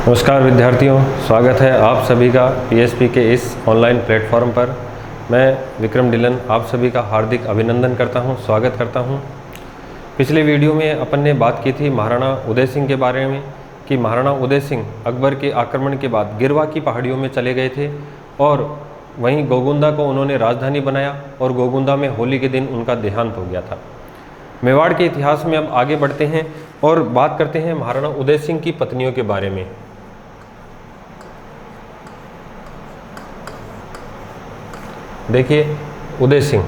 नमस्कार विद्यार्थियों, स्वागत है आप सभी का पीएसपी के इस ऑनलाइन प्लेटफॉर्म पर। मैं विक्रम डिलन आप सभी का हार्दिक अभिनंदन करता हूं, स्वागत करता हूं। पिछले वीडियो में अपन ने बात की थी महाराणा उदय सिंह के बारे में कि महाराणा उदय सिंह अकबर के आक्रमण के बाद गिरवा की पहाड़ियों में चले गए थे और वहीं गोगुंदा को उन्होंने राजधानी बनाया और गोगुंदा में होली के दिन उनका देहांत हो गया था। मेवाड़ के इतिहास में अब आगे बढ़ते हैं और बात करते हैं महाराणा उदय सिंह की पत्नियों के बारे में। देखिए, उदय सिंह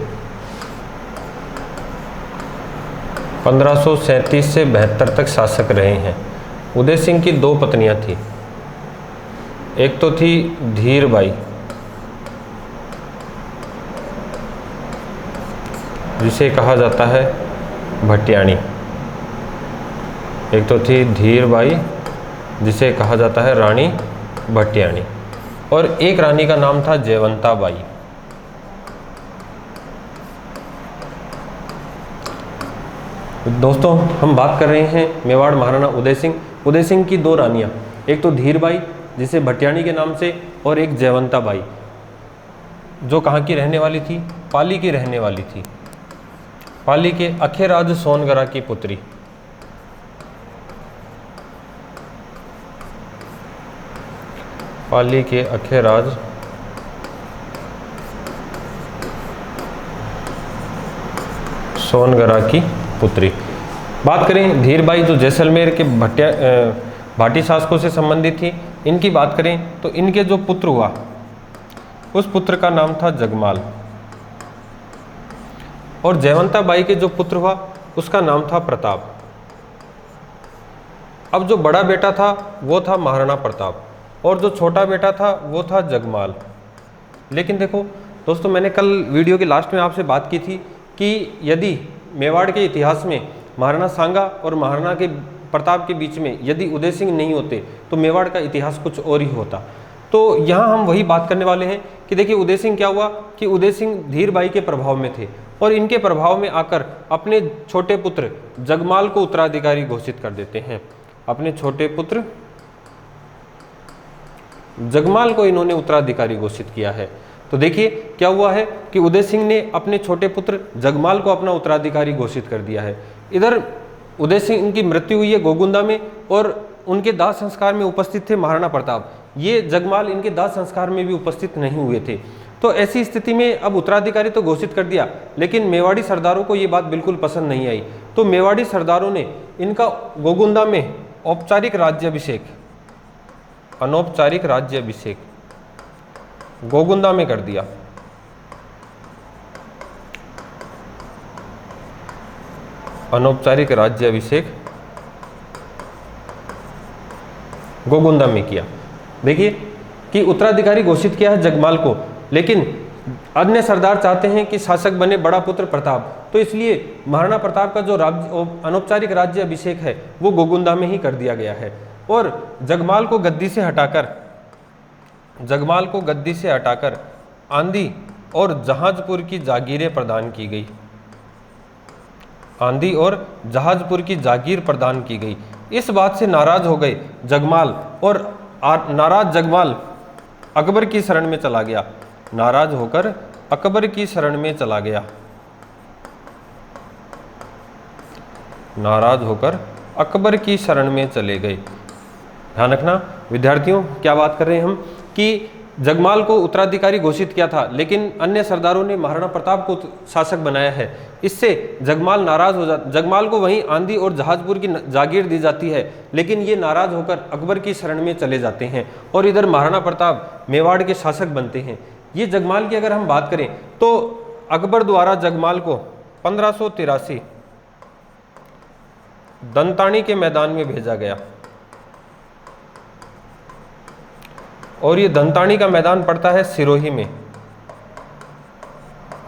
1537 से 72 तक शासक रहे हैं। उदय सिंह की दो पत्नियां थी। एक तो थी धीरबाई, जिसे कहा जाता है भटियाणी। एक तो थी धीरबाई, जिसे कहा जाता है रानी भटियाणी, और एक रानी का नाम था जयवंता बाई। दोस्तों, हम बात कर रहे हैं मेवाड़ महाराणा उदय सिंह। उदय सिंह की दो रानियां, एक तो धीरबाई जिसे भटियाणी के नाम से, और एक जयवंता बाई जो कहाँ की रहने वाली थी, पाली की रहने वाली थी। पाली के अखेराज सोनगरा की पुत्री। पाली के अखेराज सोनगरा की पुत्री। बात करें धीरबाई जो जैसलमेर के भाटी शासकों से संबंधित थी, इनकी बात करें तो इनके जो पुत्र हुआ उस पुत्र का नाम था जगमाल, और जयवंता बाई के जो पुत्र हुआ उसका नाम था प्रताप। अब जो बड़ा बेटा था वो था महाराणा प्रताप और जो छोटा बेटा था वो था जगमाल। लेकिन देखो दोस्तों, मैंने कल वीडियो के लास्ट में आपसे बात की थी कि यदि मेवाड़ के इतिहास में महाराणा सांगा और महाराणा के प्रताप के बीच में यदि उदय सिंह नहीं होते तो मेवाड़ का इतिहास कुछ और ही होता। तो यहाँ हम वही बात करने वाले हैं कि देखिए उदय सिंह क्या हुआ कि उदय सिंह धीरबाई के प्रभाव में थे और इनके प्रभाव में आकर अपने छोटे पुत्र जगमाल को उत्तराधिकारी घोषित कर देते हैं। अपने छोटे पुत्र जगमाल को इन्होंने उत्तराधिकारी घोषित किया है। तो देखिए क्या हुआ है कि उदय सिंह ने अपने छोटे पुत्र जगमाल को अपना उत्तराधिकारी घोषित कर दिया है। इधर उदय सिंह की मृत्यु हुई है गोगुंदा में और उनके दाह संस्कार में उपस्थित थे महाराणा प्रताप। ये जगमाल इनके दाह संस्कार में भी उपस्थित नहीं हुए थे। तो ऐसी स्थिति में अब उत्तराधिकारी तो घोषित कर दिया, लेकिन मेवाड़ी सरदारों को ये बात बिल्कुल पसंद नहीं आई। तो मेवाड़ी सरदारों ने इनका गोगुंदा में औपचारिक राज्याभिषेक, अनौपचारिक राज्याभिषेक गोगुंदा में कर दिया। अनौपचारिक राज्याभिषेक गोगुंदा में किया। देखिए कि उत्तराधिकारी घोषित किया है जगमाल को, लेकिन अन्य सरदार चाहते हैं कि शासक बने बड़ा पुत्र प्रताप, तो इसलिए महाराणा प्रताप का जो अनौपचारिक राज्याभिषेक है वो गोगुंदा में ही कर दिया गया है। और जगमाल को गद्दी से हटाकर आंधी और जहाजपुर की जागीरें प्रदान की गई। आंधी और जहाजपुर की जागीर प्रदान की गई। इस बात से नाराज हो गए जगमाल और नाराज जगमाल अकबर की शरण में चला गया। नाराज होकर अकबर की शरण में चला गया। नाराज होकर अकबर की शरण में चले गए। ध्यान रखना विद्यार्थियों, क्या बात कर रहे हैं हम कि जगमाल को उत्तराधिकारी घोषित किया था, लेकिन अन्य सरदारों ने महाराणा प्रताप को शासक बनाया है। इससे जगमाल नाराज हो जाता, जगमाल को वहीं आंधी और जहाजपुर की जागीर दी जाती है, लेकिन ये नाराज होकर अकबर की शरण में चले जाते हैं और इधर महाराणा प्रताप मेवाड़ के शासक बनते हैं। ये जगमाल की अगर हम बात करें तो अकबर द्वारा जगमाल को 1583 दंतानी के मैदान में भेजा गया, और ये दंतानी का मैदान पड़ता है सिरोही में,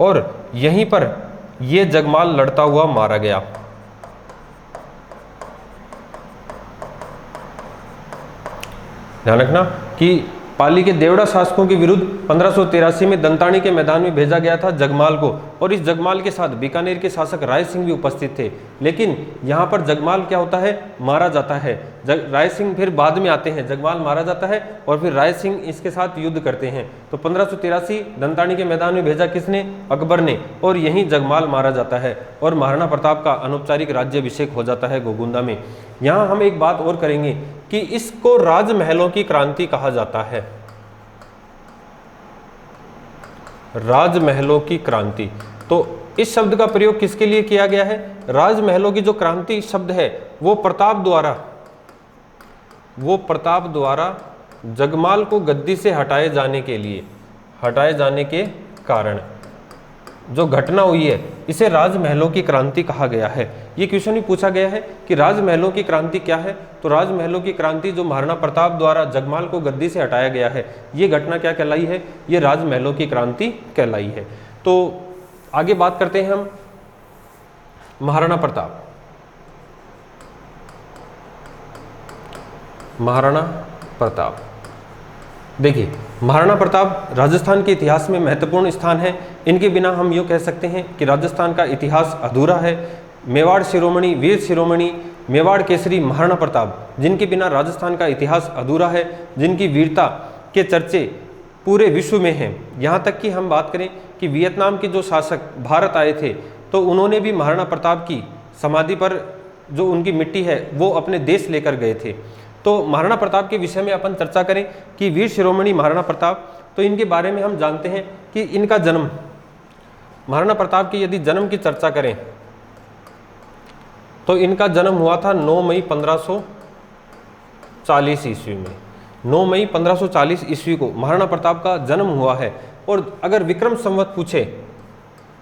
और यहीं पर ये जगमाल लड़ता हुआ मारा गया। ध्यान रखना कि पाली के देवड़ा शासकों के विरुद्ध 1583 में दंतानी के मैदान में भेजा गया था जगमाल को, और इस जगमाल के साथ बीकानेर के शासक राय सिंह भी उपस्थित थे। लेकिन यहाँ पर जगमाल क्या होता है, मारा जाता है। राय सिंह फिर बाद में आते हैं, जगमाल मारा जाता है और फिर राय सिंह इसके साथ युद्ध करते हैं। तो 1583 दंतानी के मैदान में भेजा किसने, अकबर ने, और यहीं जगमाल मारा जाता है और महाराणा प्रताप का अनौपचारिक राज्याभिषेक हो जाता है गोगुंदा में। यहाँ हम एक बात और करेंगे कि इसको राजमहलों की क्रांति कहा जाता है। राजमहलों की क्रांति, तो इस शब्द का प्रयोग किसके लिए किया गया है, राजमहलों की जो क्रांति शब्द है वो प्रताप द्वारा जगमाल को गद्दी से हटाए जाने के कारण जो घटना हुई है इसे राजमहलों की क्रांति कहा गया है। ये क्वेश्चन भी पूछा गया है कि राजमहलों की क्रांति क्या है, तो राजमहलों की क्रांति जो महाराणा प्रताप द्वारा जगमाल को गद्दी से हटाया गया है, ये घटना क्या कहलाई है, ये राजमहलों की क्रांति कहलाई है। तो आगे बात करते हैं हम महाराणा प्रताप। महाराणा प्रताप, देखिए महाराणा प्रताप राजस्थान के इतिहास में महत्वपूर्ण स्थान है। इनके बिना हम यूँ कह सकते हैं कि राजस्थान का इतिहास अधूरा है। मेवाड़ शिरोमणि, वीर शिरोमणि, मेवाड़ केसरी महाराणा प्रताप, जिनके बिना राजस्थान का इतिहास अधूरा है, जिनकी वीरता के चर्चे पूरे विश्व में हैं। यहाँ तक कि हम बात करें कि वियतनाम के जो शासक भारत आए थे तो उन्होंने भी महाराणा प्रताप की समाधि पर जो उनकी मिट्टी है वो अपने देश लेकर गए थे। तो महाराणा प्रताप के विषय में अपन चर्चा करें कि वीर शिरोमणि महाराणा प्रताप, तो इनके बारे में हम जानते हैं कि इनका जन्म, महाराणा प्रताप की यदि जन्म की चर्चा करें तो इनका जन्म हुआ था 9 मई 1540 ईस्वी में। 9 मई 1540 ईस्वी को महाराणा प्रताप का जन्म हुआ है। और अगर विक्रम संवत पूछे,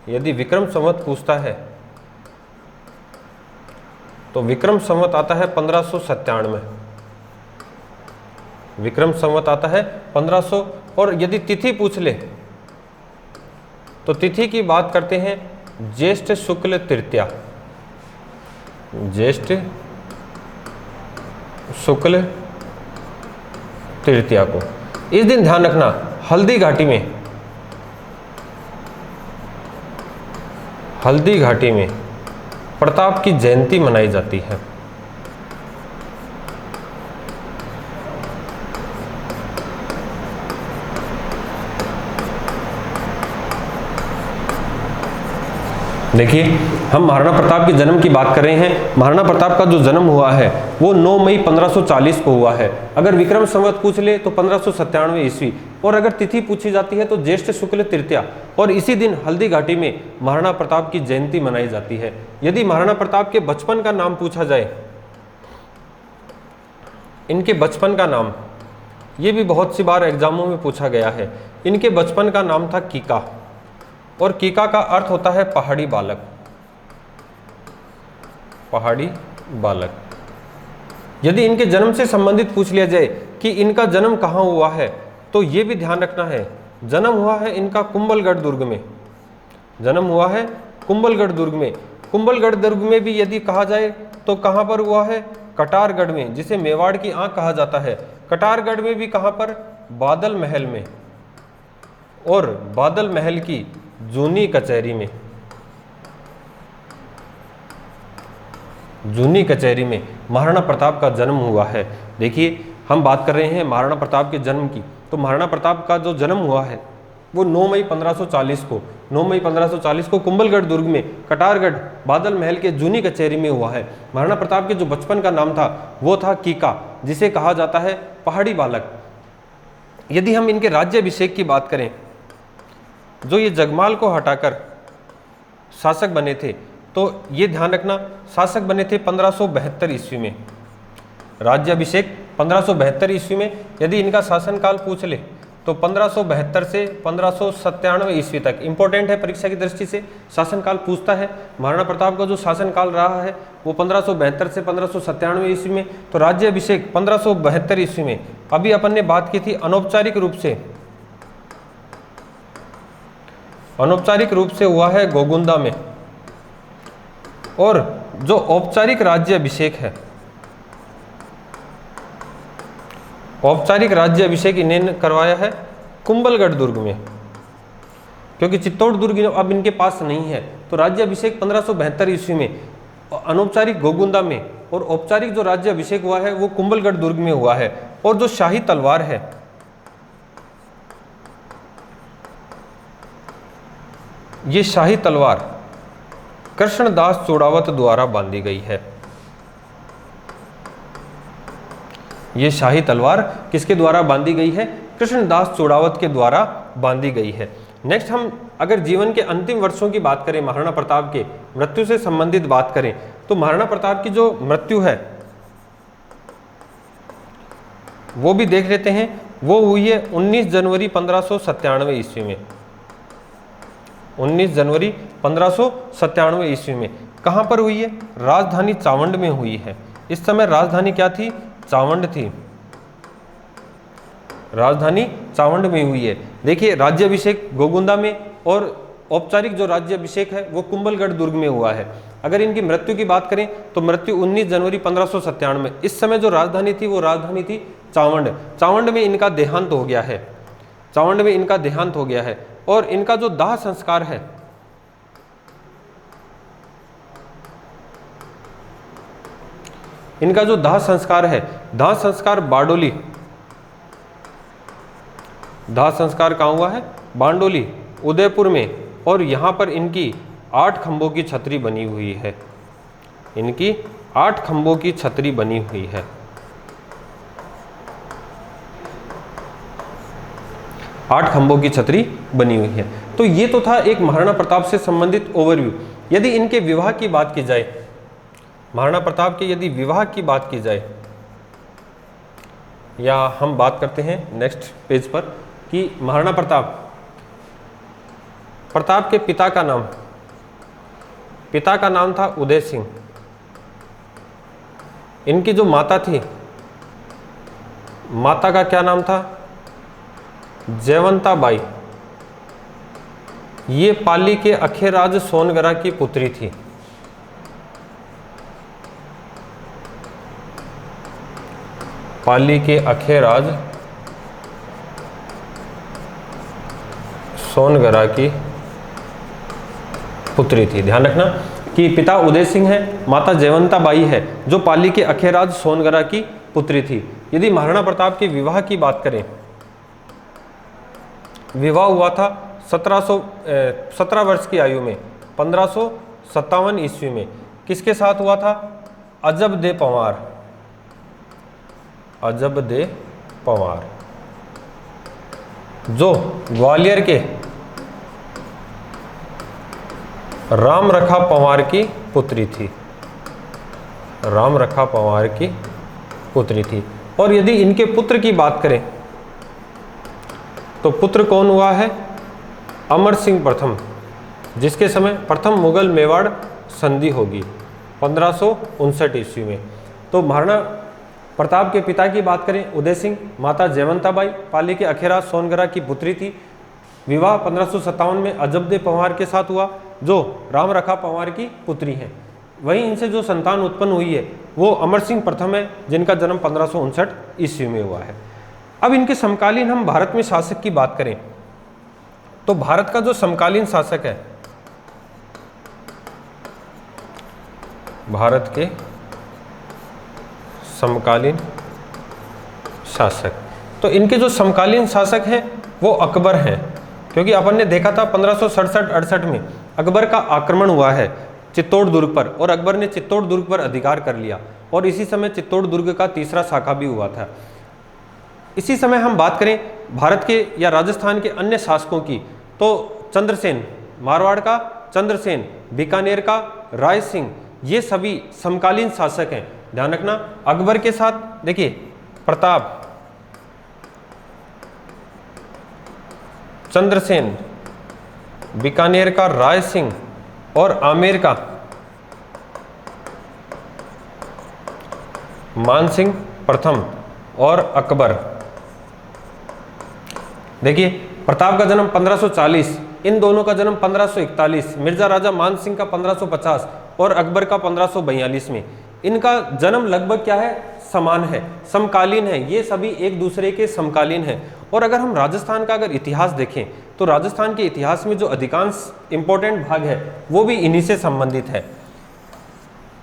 यदि विक्रम संवत पूछता है तो विक्रम संवत आता है 1597, विक्रम संवत आता है 1500। और यदि तिथि पूछ ले तो तिथि की बात करते हैं ज्येष्ठ शुक्ल तृतीया, ज्येष्ठ शुक्ल तृतीया को। इस दिन ध्यान रखना हल्दी घाटी में प्रताप की जयंती मनाई जाती है। देखिए हम महाराणा प्रताप के जन्म की बात कर रहे हैं। महाराणा प्रताप का जो जन्म हुआ है वो 9 मई 1540 को हुआ है। अगर विक्रम संवत पूछ ले तो 1597 ईस्वी, और अगर तिथि पूछी जाती है तो ज्येष्ठ शुक्ल तृतीया, और इसी दिन हल्दी घाटी में महाराणा प्रताप की जयंती मनाई जाती है। यदि महाराणा प्रताप के बचपन का नाम पूछा जाए, इनके बचपन का नाम, ये भी बहुत सी बार एग्जामों में पूछा गया है। इनके बचपन का नाम था कीका, और कीका का अर्थ होता है पहाड़ी बालक, पहाड़ी बालक। यदि इनके जन्म से संबंधित पूछ लिया जाए कि इनका जन्म कहाँ हुआ है, तो ये भी ध्यान रखना है, जन्म हुआ है इनका कुंभलगढ़ दुर्ग में, जन्म हुआ है कुंभलगढ़ दुर्ग में। कुंभलगढ़ दुर्ग में भी यदि कहा जाए तो कहाँ पर हुआ है, कटारगढ़ में, जिसे मेवाड़ की आंख कहा जाता है। कटारगढ़ में भी कहाँ पर, बादल महल में, और बादल महल की जूनी कचहरी में, जूनी कचहरी में महाराणा प्रताप का जन्म हुआ है। देखिए हम बात कर रहे हैं महाराणा प्रताप के जन्म की, तो महाराणा प्रताप का जो जन्म हुआ है वो 9 मई 1540 को, 9 मई 1540 को कुंभलगढ़ दुर्ग में कटारगढ़ बादल महल के जूनी कचहरी में हुआ है। महाराणा प्रताप के जो बचपन का नाम था वो था कीका, जिसे कहा जाता है पहाड़ी बालक। यदि हम इनके राज्याभिषेक की बात करें, जो ये जगमाल को हटाकर शासक बने थे, तो ये ध्यान रखना शासक बने थे 1572 ईस्वी में, राज्याभिषेक 1572 ईस्वी में। यदि इनका शासनकाल पूछ ले तो 1572 से 1597 ईस्वी तक इंपॉर्टेंट है परीक्षा की दृष्टि से, शासनकाल पूछता है। महाराणा प्रताप का जो शासनकाल रहा है वो 1572 से 1597 ईस्वी में। तो राज्याभिषेक 1572 ईस्वी में। अभी अपन ने बात की थी अनौपचारिक रूप से हुआ है गोगुंदा में, और जो औपचारिक राज्याभिषेक है औपचारिक राज्य अभिषेक इन्हें करवाया है कुंभलगढ़ दुर्ग में, क्योंकि चित्तौड़ दुर्ग अब इनके पास नहीं है। तो राज्य अभिषेक 1572 ईस्वी में, अनौपचारिक गोगुंदा में, और औपचारिक जो राज्य अभिषेक हुआ है वो कुंभलगढ़ दुर्ग में हुआ है। और जो शाही तलवार है, ये शाही तलवार कृष्णदास चूड़ावत द्वारा बांधी गई है। ये शाही तलवार किसके द्वारा बांधी गई है? कृष्णदास चूड़ावत के द्वारा बांधी गई है। नेक्स्ट, हम अगर जीवन के अंतिम वर्षों की बात करें, महाराणा प्रताप के मृत्यु से संबंधित बात करें, तो महाराणा प्रताप की जो मृत्यु है वो भी देख लेते हैं। वो हुई है 19 जनवरी 1597 ईस्वी में। 19 जनवरी 1597 ईस्वी में कहाँ पर हुई है? राजधानी चावंड में हुई है। इस समय राजधानी क्या थी? चावंड थी। राजधानी चावंड में हुई है। देखिए, राज्याभिषेक गोगुंदा में और औपचारिक जो राज्याभिषेक है वो कुंभलगढ़ दुर्ग में हुआ है। अगर इनकी मृत्यु की बात करें तो मृत्यु 19 जनवरी 1597 में। इस समय जो राजधानी थी वो राजधानी थी चावंड। चावंड में इनका देहांत हो गया है। चावंड में इनका देहांत हो गया है। और इनका जो दाह संस्कार है, इनका जो दाह संस्कार है, दाह संस्कार बारडोली, दाह संस्कार कहाँ हुआ है? बारडोली, उदयपुर में। और यहाँ पर इनकी 8 खंभों की छतरी बनी हुई है। इनकी 8 खंभों की छतरी बनी हुई है। 8 खंभों की छतरी बनी हुई है। तो ये तो था एक महाराणा प्रताप से संबंधित ओवरव्यू। यदि इनके विवाह की बात की जाए, महाराणा प्रताप के यदि विवाह की बात की जाए, या हम बात करते हैं नेक्स्ट पेज पर कि महाराणा प्रताप के पिता का नाम था उदय सिंह। इनकी जो माता थी, माता का क्या नाम था? जयवंता बाई। ये पाली के अखेराज सोनगरा की पुत्री थी। पाली के अखेराज सोनगरा की पुत्री थी। ध्यान रखना कि पिता उदय सिंह है, माता जयवंता बाई है, जो पाली के अखेराज सोनगरा की पुत्री थी। यदि महाराणा प्रताप के विवाह की बात करें, विवाह हुआ था 17 वर्ष की आयु में 1557 ईस्वी में। किसके साथ हुआ था? अजब दे पंवार। अजब दे पंवार जो ग्वालियर के राम रखा पंवार की पुत्री थी। राम रखा पंवार की पुत्री थी। और यदि इनके पुत्र की बात करें तो पुत्र कौन हुआ है? अमर सिंह प्रथम, जिसके समय प्रथम मुगल मेवाड़ संधि होगी 1559 ईस्वी में। तो महाराणा प्रताप के पिता की बात करें उदय सिंह, माता जयवंता बाई पाली के अखेराज सोनगरा की पुत्री थी। विवाह 1557 में अजबदे पंवार के साथ हुआ, जो राम रखा पंवार की पुत्री हैं। वहीं इनसे जो संतान उत्पन्न हुई है वो अमर सिंह प्रथम है, जिनका जन्म 1559 ईस्वी में हुआ है। अब इनके समकालीन हम भारत में शासक की बात करें तो भारत का जो समकालीन शासक है, भारत के समकालीन शासक, तो इनके जो समकालीन शासक हैं वो अकबर हैं। क्योंकि अपन ने देखा था 1567-68 में अकबर का आक्रमण हुआ है चित्तौड़ दुर्ग पर, और अकबर ने चित्तौड़ दुर्ग पर अधिकार कर लिया, और इसी समय चित्तौड़ दुर्ग का तीसरा शाखा भी हुआ था। इसी समय हम बात करें भारत के या राजस्थान के अन्य शासकों की, तो चंद्रसेन, मारवाड़ का चंद्रसेन, बीकानेर का राय सिंह, ये सभी समकालीन शासक हैं। ध्यान रखना, अकबर के साथ देखिए प्रताप, चंद्रसेन, बीकानेर का राय सिंह और आमेर का मानसिंह प्रथम और अकबर। देखिए, प्रताप का जन्म 1540, इन दोनों का जन्म 1541, मिर्जा राजा मानसिंह का 1550 और अकबर का 1542 में। इनका जन्म लगभग क्या है? समान है, समकालीन है, ये सभी एक दूसरे के समकालीन है। और अगर हम राजस्थान का अगर इतिहास देखें तो राजस्थान के इतिहास में जो अधिकांश इंपॉर्टेंट भाग है वो भी इन्हीं से संबंधित है।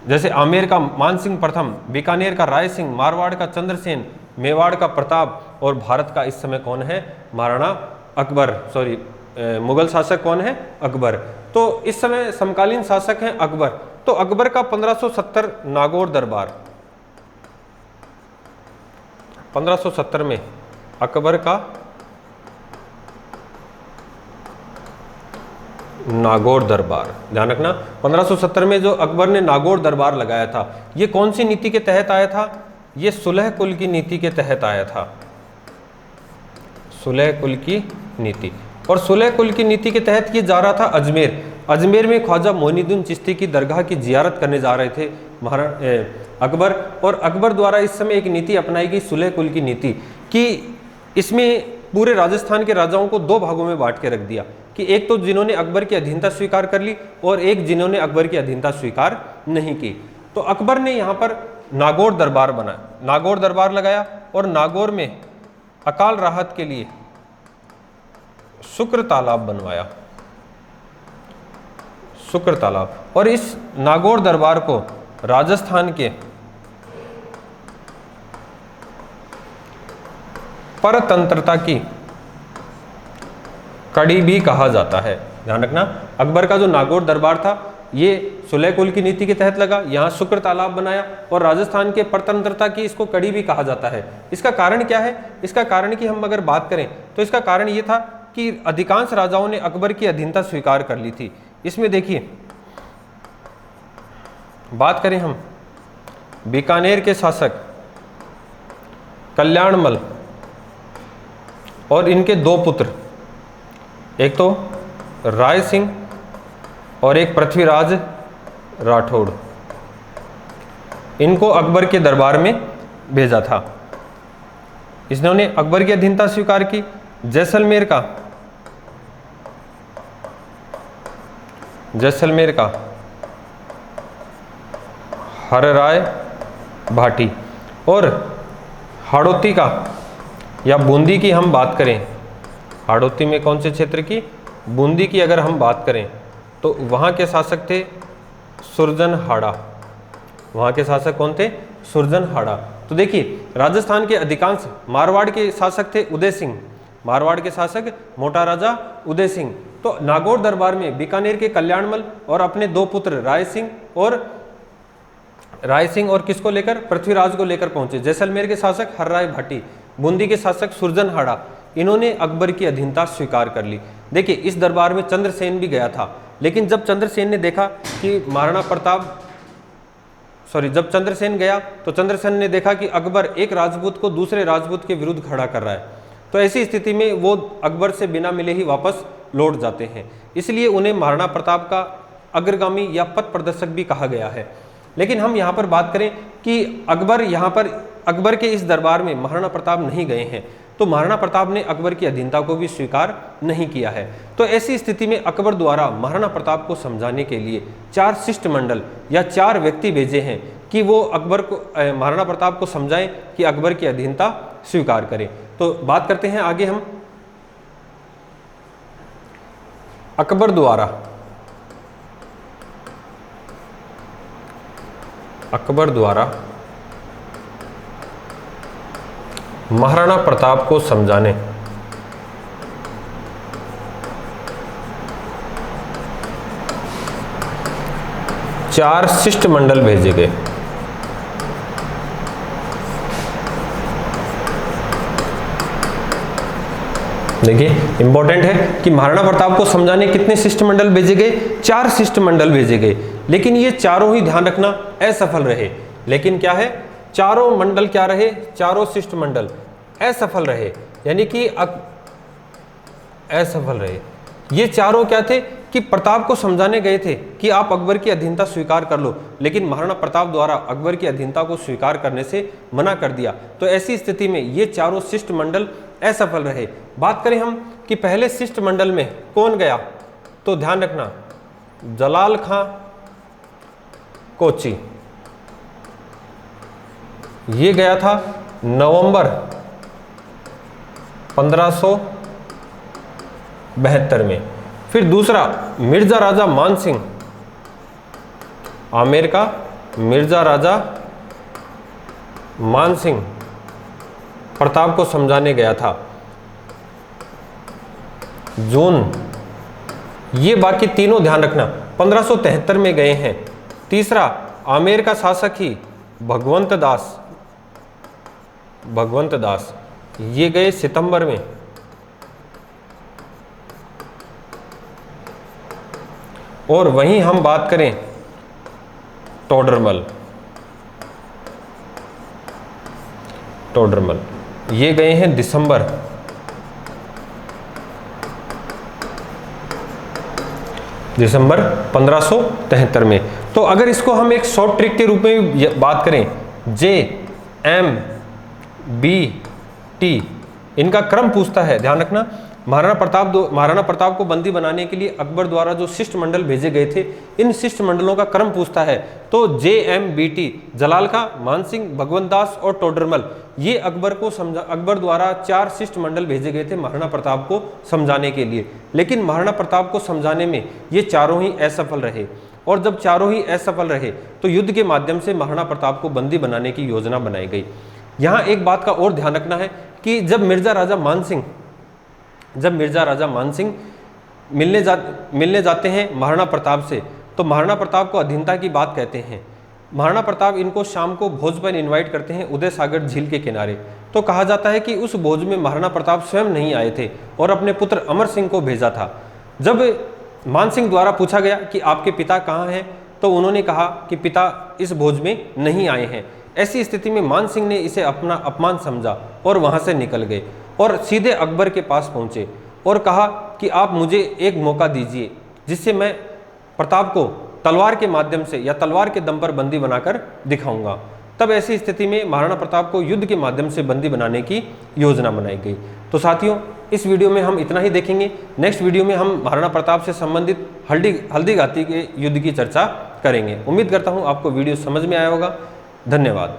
जैसे आमेर का मानसिंह प्रथम, बीकानेर का राय सिंह, मारवाड़ का चंद्रसेन, मेवाड़ का प्रताप और भारत का इस समय कौन है? महाराणा अकबर, सॉरी मुगल शासक कौन है? अकबर। तो इस समय समकालीन शासक हैं अकबर। तो अकबर का 1570 नागौर दरबार, 1570 में अकबर का नागौर दरबार, ध्यान रखना 1570 में जो अकबर ने नागौर दरबार लगाया था, ये कौन सी नीति के तहत आया था? ये सुलह कुल की नीति के तहत आया था, सुलह कुल की नीति। और सुलह कुल की नीति के तहत ये जा रहा था अजमेर। अजमेर में ख्वाजा मोइनुद्दीन चिश्ती की दरगाह की जियारत करने जा रहे थे अकबर। और अकबर द्वारा इस समय एक नीति अपनाई गई सुलह कुल की नीति, कि इसमें पूरे राजस्थान के राजाओं को दो भागों में बांट के रख दिया, कि एक तो जिन्होंने अकबर की अधीनता स्वीकार कर ली और एक जिन्होंने अकबर की अधीनता स्वीकार नहीं की। तो अकबर ने यहाँ पर नागौर दरबार बनाया, नागौर दरबार लगाया और नागौर में अकाल राहत के लिए शुक्र तालाब बनवाया, शुक्र तालाब। और इस नागौर दरबार को राजस्थान के परतंत्रता की कड़ी भी कहा जाता है। ध्यान रखना, अकबर का जो नागौर दरबार था ये सुलह कुल की नीति के तहत लगा, यहाँ शुक्र तालाब बनाया और राजस्थान के परतंत्रता की इसको कड़ी भी कहा जाता है। इसका कारण क्या है? इसका कारण की हम अगर बात करें तो इसका कारण ये था कि अधिकांश राजाओं ने अकबर की अधीनता स्वीकार कर ली थी। इसमें देखिए, बात करें हम बीकानेर के शासक कल्याणमल और इनके दो पुत्र, एक तो राय सिंह और एक पृथ्वीराज राठौड़, इनको अकबर के दरबार में भेजा था। इन्होंने अकबर की अधीनता स्वीकार की। जैसलमेर का हरराय भाटी और हाड़ौती का या बूंदी की हम बात करें, हाड़ौती में कौन से क्षेत्र की? बूंदी की अगर हम बात करें तो वहाँ के शासक थे सुरजनहाड़ा। वहाँ के शासक कौन थे? सुरजनहाड़ा। तो देखिए, राजस्थान के अधिकांश, मारवाड़ के शासक थे उदय सिंह, मारवाड़ के शासक मोटा राजा उदय सिंह। तो नागौर दरबार में बीकानेर के कल्याणमल और अपने दो पुत्र राय सिंह और किसको लेकर? पृथ्वीराज को लेकर पहुंचे। जैसलमेर के शासक हरराय भाटी, बूंदी के शासक सुरजनहाड़ा, इन्होंने अकबर की अधीनता स्वीकार कर ली। देखिए, इस दरबार में चंद्रसेन भी गया था, लेकिन जब चंद्रसेन ने देखा कि जब चंद्रसेन गया तो चंद्रसेन ने देखा कि अकबर एक राजपूत को दूसरे राजपूत के विरुद्ध खड़ा कर रहा है। तो ऐसी स्थिति में वो अकबर से बिना मिले ही वापस लौट जाते हैं। इसलिए उन्हें महाराणा प्रताप का अग्रगामी या पथ प्रदर्शक भी कहा गया है। लेकिन हम यहाँ पर बात करें कि अकबर के इस दरबार में महाराणा प्रताप नहीं गए हैं, तो महाराणा प्रताप ने अकबर की अधीनता को भी स्वीकार नहीं किया है। तो ऐसी स्थिति में अकबर द्वारा महाराणा प्रताप को समझाने के लिए 4 शिष्टमंडल या 4 व्यक्ति भेजे हैं कि वो महाराणा प्रताप को समझाएं कि अकबर की अधीनता स्वीकार करें। तो बात करते हैं आगे हम अकबर द्वारा महाराणा प्रताप को समझाने चार शिष्टमंडल भेजे गए। देखिए, इंपॉर्टेंट है कि महाराणा प्रताप को समझाने कितने शिष्टमंडल भेजे गए? 4 शिष्टमंडल भेजे गए। लेकिन ये चारों ही, ध्यान रखना, असफल रहे। लेकिन क्या है? चारों मंडल क्या रहे? चारों शिष्टमंडल असफल रहे, यानी कि असफल रहे। ये चारों क्या थे कि प्रताप को समझाने गए थे कि आप अकबर की अधीनता स्वीकार कर लो, लेकिन महाराणा प्रताप द्वारा अकबर की अधीनता को स्वीकार करने से मना कर दिया। तो ऐसी स्थिति में ये चारों शिष्टमंडल असफल रहे। बात करें हम कि पहले शिष्टमंडल में कौन गया, तो ध्यान रखना, जलाल खां कोची, ये गया था नवंबर 1572 में। फिर दूसरा मिर्जा राजा मानसिंह, आमेर का मिर्जा राजा मानसिंह प्रताप को समझाने गया था जून। ये बाकी तीनों ध्यान रखना 1573 में गए हैं। तीसरा आमेर का शासक ही भगवंत दास, ये गए सितंबर में। और वहीं हम बात करें टोडरमल, ये गए हैं दिसंबर। दिसंबर 1573 में। तो अगर इसको हम एक शॉर्ट ट्रिक के रूप में बात करें, JMBT इनका क्रम पूछता है, ध्यान रखना। महाराणा प्रताप को बंदी बनाने के लिए अकबर द्वारा जो शिष्टमंडल भेजे गए थे, इन शिष्टमंडलों का क्रम पूछता है। तो JMBT जलाल का, मानसिंह, भगवंत दास और टोडरमल, ये अकबर द्वारा 4 शिष्टमंडल भेजे गए थे महाराणा प्रताप को समझाने के लिए। लेकिन महाराणा प्रताप को समझाने में ये चारों ही असफल रहे। और जब चारों ही असफल रहे तो युद्ध के माध्यम से महाराणा प्रताप को बंदी बनाने की योजना बनाई गई। यहाँ एक बात का और ध्यान रखना है कि जब मिर्जा राजा मानसिंह मिलने जाते हैं महाराणा प्रताप से, तो महाराणा प्रताप को अधीनता की बात कहते हैं। महाराणा प्रताप इनको शाम को भोज पर इनवाइट करते हैं उदय सागर झील के किनारे। तो कहा जाता है कि उस भोज में महाराणा प्रताप स्वयं नहीं आए थे और अपने पुत्र अमर सिंह को भेजा था। जब मानसिंह द्वारा पूछा गया कि आपके पिता कहाँ हैं, तो उन्होंने कहा कि पिता इस भोज में नहीं आए हैं। ऐसी स्थिति में मानसिंह ने इसे अपना अपमान समझा और वहाँ से निकल गए और सीधे अकबर के पास पहुँचे और कहा कि आप मुझे एक मौका दीजिए जिससे मैं प्रताप को तलवार के माध्यम से या तलवार के दम पर बंदी बनाकर दिखाऊंगा। तब ऐसी स्थिति में महाराणा प्रताप को युद्ध के माध्यम से बंदी बनाने की योजना बनाई गई। तो साथियों, इस वीडियो में हम इतना ही देखेंगे। नेक्स्ट वीडियो में हम महाराणा प्रताप से संबंधित हल्दीघाटी के युद्ध की चर्चा करेंगे। उम्मीद करता हूँ आपको वीडियो समझ में आया होगा। धन्यवाद।